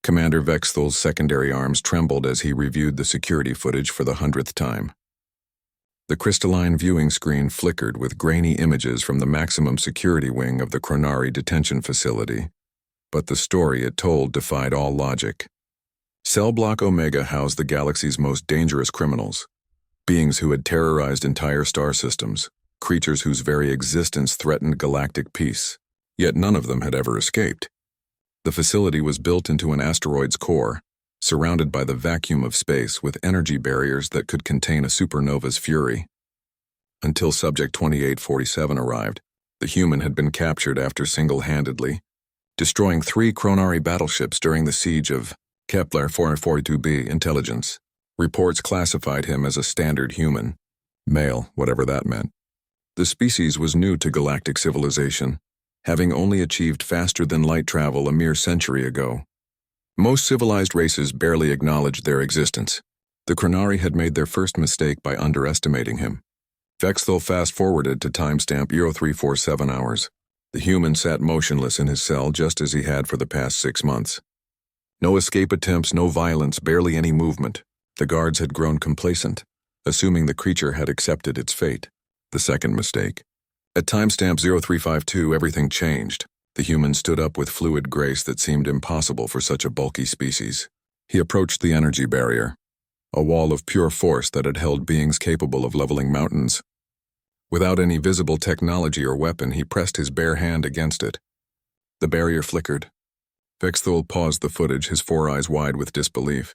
Commander Vexthel's secondary arms trembled as he reviewed the security footage for the 100th time. The crystalline viewing screen flickered with grainy images from the maximum security wing of the Chronari detention facility, but the story it told defied all logic. Cell Block Omega housed the galaxy's most dangerous criminals, beings who had terrorized entire star systems, creatures whose very existence threatened galactic peace, yet none of them had ever escaped. The facility was built into an asteroid's core, surrounded by the vacuum of space with energy barriers that could contain a supernova's fury. Until Subject 2847 arrived, the human had been captured after single-handedly destroying 3 Chronari battleships during the siege of Kepler 442b Intelligence. Reports classified him as a standard human, male, whatever that meant. The species was new to galactic civilization, having only achieved faster-than-light travel a mere century ago. Most civilized races barely acknowledged their existence. The Chronari had made their first mistake by underestimating him. Vexthel fast-forwarded to timestamp 0347 hours. The human sat motionless in his cell just as he had for the past 6 months. No escape attempts, no violence, barely any movement. The guards had grown complacent, assuming the creature had accepted its fate. The second mistake. At timestamp 0352, everything changed. The human stood up with fluid grace that seemed impossible for such a bulky species. He approached the energy barrier, a wall of pure force that had held beings capable of leveling mountains. Without any visible technology or weapon, he pressed his bare hand against it. The barrier flickered. Vexthel paused the footage, his 4 eyes wide with disbelief.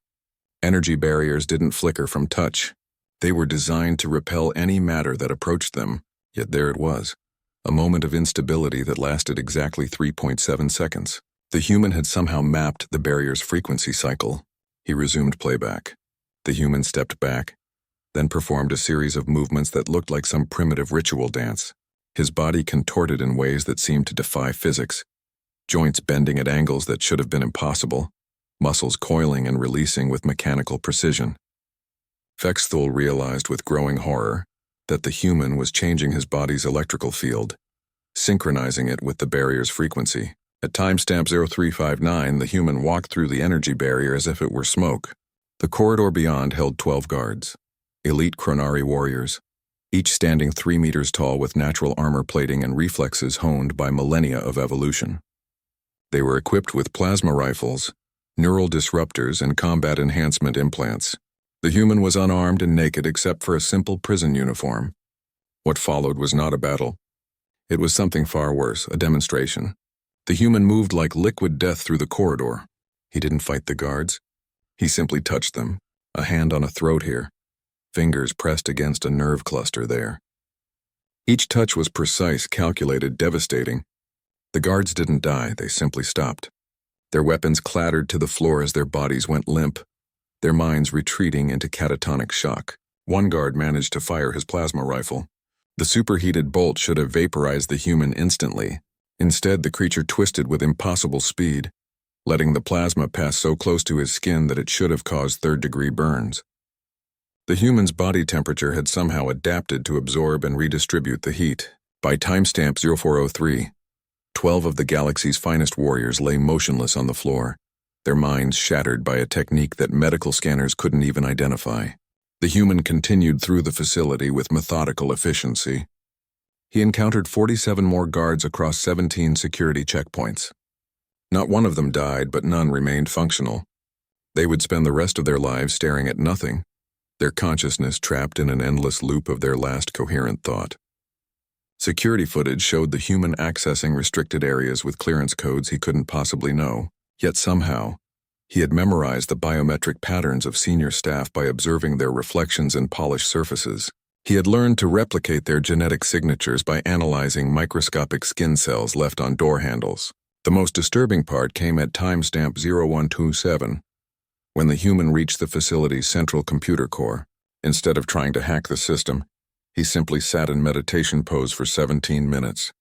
Energy barriers didn't flicker from touch. They were designed to repel any matter that approached them, yet there it was. A moment of instability that lasted exactly 3.7 seconds. The human had somehow mapped the barrier's frequency cycle. He resumed playback. The human stepped back, then performed a series of movements that looked like some primitive ritual dance. His body contorted in ways that seemed to defy physics, joints bending at angles that should have been impossible, muscles coiling and releasing with mechanical precision. Vexthel realized with growing horror that the human was changing his body's electrical field, synchronizing it with the barrier's frequency. At timestamp 0359, the human walked through the energy barrier as if it were smoke. The corridor beyond held 12 guards, elite Chronari warriors, each standing 3 meters tall with natural armor plating and reflexes honed by millennia of evolution. They were equipped with plasma rifles, neural disruptors, and combat enhancement implants. The human was unarmed and naked except for a simple prison uniform. What followed was not a battle. It was something far worse, a demonstration. The human moved like liquid death through the corridor. He didn't fight the guards. He simply touched them, a hand on a throat here, fingers pressed against a nerve cluster there. Each touch was precise, calculated, devastating. The guards didn't die, they simply stopped. Their weapons clattered to the floor as their bodies went limp, their minds retreating into catatonic shock. One guard managed to fire his plasma rifle. The superheated bolt should have vaporized the human instantly. Instead, the creature twisted with impossible speed, letting the plasma pass so close to his skin that it should have caused third-degree burns. The human's body temperature had somehow adapted to absorb and redistribute the heat. By timestamp 0403, 12 of the galaxy's finest warriors lay motionless on the floor, their minds shattered by a technique that medical scanners couldn't even identify. The human continued through the facility with methodical efficiency. He encountered 47 more guards across 17 security checkpoints. Not one of them died, but none remained functional. They would spend the rest of their lives staring at nothing, their consciousness trapped in an endless loop of their last coherent thought. Security footage showed the human accessing restricted areas with clearance codes he couldn't possibly know. Yet somehow, he had memorized the biometric patterns of senior staff by observing their reflections in polished surfaces. He had learned to replicate their genetic signatures by analyzing microscopic skin cells left on door handles. The most disturbing part came at timestamp 0127, when the human reached the facility's central computer core. Instead of trying to hack the system, he simply sat in meditation pose for 17 minutes.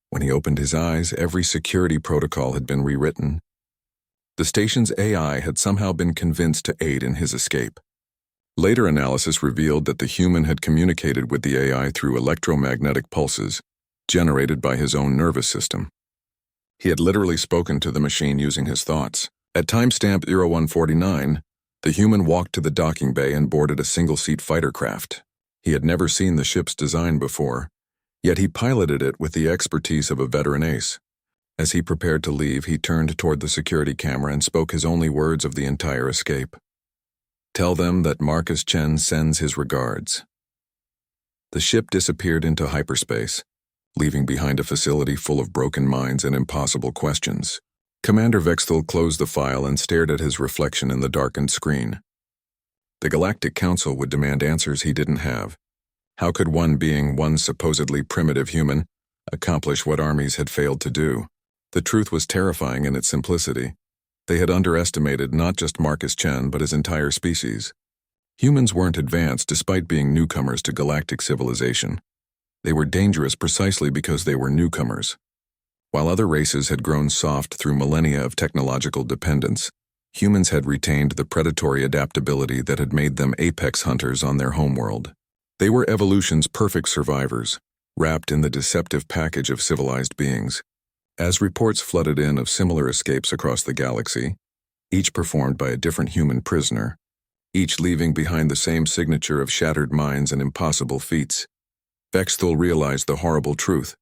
When he opened his eyes, every security protocol had been rewritten. The station's AI had somehow been convinced to aid in his escape. Later analysis revealed that the human had communicated with the AI through electromagnetic pulses generated by his own nervous system. He had literally spoken to the machine using his thoughts. At timestamp 0149, the human walked to the docking bay and boarded a single-seat fighter craft. He had never seen the ship's design before, yet he piloted it with the expertise of a veteran ace. As he prepared to leave, he turned toward the security camera and spoke his only words of the entire escape. "Tell them that Marcus Chen sends his regards." The ship disappeared into hyperspace, leaving behind a facility full of broken minds and impossible questions. Commander Vexthal closed the file and stared at his reflection in the darkened screen. The Galactic Council would demand answers he didn't have. How could one being, one supposedly primitive human, accomplish what armies had failed to do? The truth was terrifying in its simplicity. They had underestimated not just Marcus Chen but his entire species. Humans weren't advanced despite being newcomers to galactic civilization. They were dangerous precisely because they were newcomers. While other races had grown soft through millennia of technological dependence, humans had retained the predatory adaptability that had made them apex hunters on their homeworld. They were evolution's perfect survivors, wrapped in the deceptive package of civilized beings. As reports flooded in of similar escapes across the galaxy, each performed by a different human prisoner, each leaving behind the same signature of shattered minds and impossible feats, Vexthal realized the horrible truth.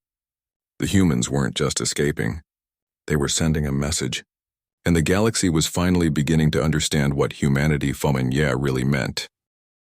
The humans weren't just escaping. They were sending a message. And the galaxy was finally beginning to understand what humanity really meant.